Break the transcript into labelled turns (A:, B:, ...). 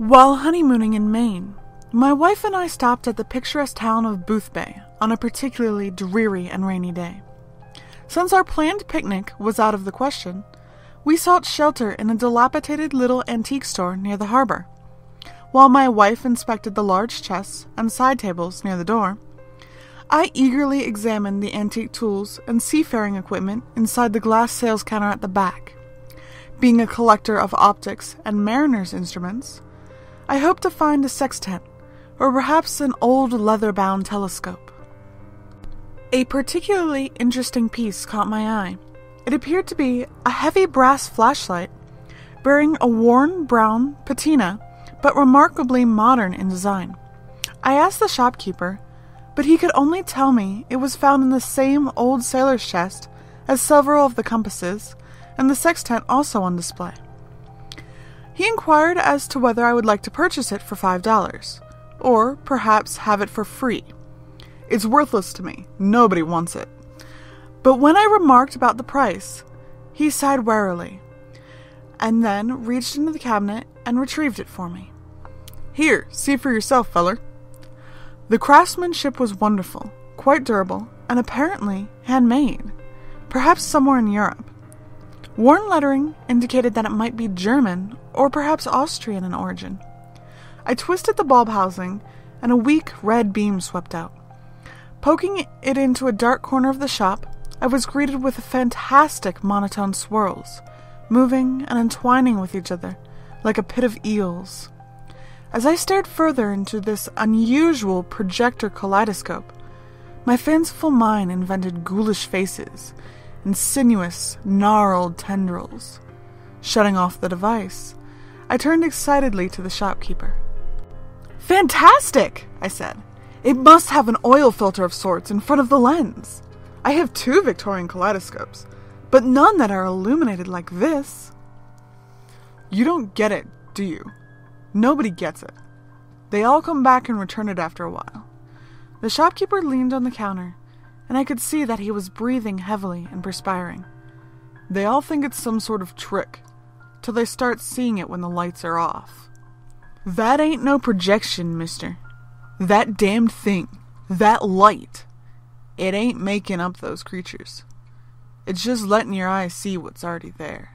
A: While honeymooning in Maine, my wife and I stopped at the picturesque town of Boothbay on a particularly dreary and rainy day. Since our planned picnic was out of the question, we sought shelter in a dilapidated little antique store near the harbor. While my wife inspected the large chests and side tables near the door, I eagerly examined the antique tools and seafaring equipment inside the glass sales counter at the back. Being a collector of optics and mariner's instruments, I hoped to find a sextant, or perhaps an old leather-bound telescope. A particularly interesting piece caught my eye. It appeared to be a heavy brass flashlight bearing a worn brown patina, but remarkably modern in design. I asked the shopkeeper, but he could only tell me it was found in the same old sailor's chest as several of the compasses, and the sextant also on display. He inquired as to whether I would like to purchase it for $5, or perhaps have it for free. It's worthless to me. Nobody wants it. But when I remarked about the price, he sighed wearily, and then reached into the cabinet and retrieved it for me. Here, see for yourself, feller. The craftsmanship was wonderful, quite durable, and apparently handmade, perhaps somewhere in Europe. Worn lettering indicated that it might be German or perhaps Austrian in origin. I twisted the bulb housing, and a weak red beam swept out. Poking it into a dark corner of the shop, I was greeted with fantastic monotone swirls, moving and entwining with each other like a pit of eels. As I stared further into this unusual projector kaleidoscope, my fanciful mind invented ghoulish faces and sinuous, gnarled tendrils. Shutting off the device, I turned excitedly to the shopkeeper. "Fantastic!" I said. "It must have an oil filter of sorts in front of the lens. I have 2 Victorian kaleidoscopes, but none that are illuminated like this." "You don't get it, do you? Nobody gets it. They all come back and return it after a while." The shopkeeper leaned on the counter, and I could see that he was breathing heavily and perspiring. "They all think it's some sort of trick, till they start seeing it when the lights are off. That ain't no projection, mister. That damned thing, that light, it ain't making up those creatures. It's just letting your eyes see what's already there."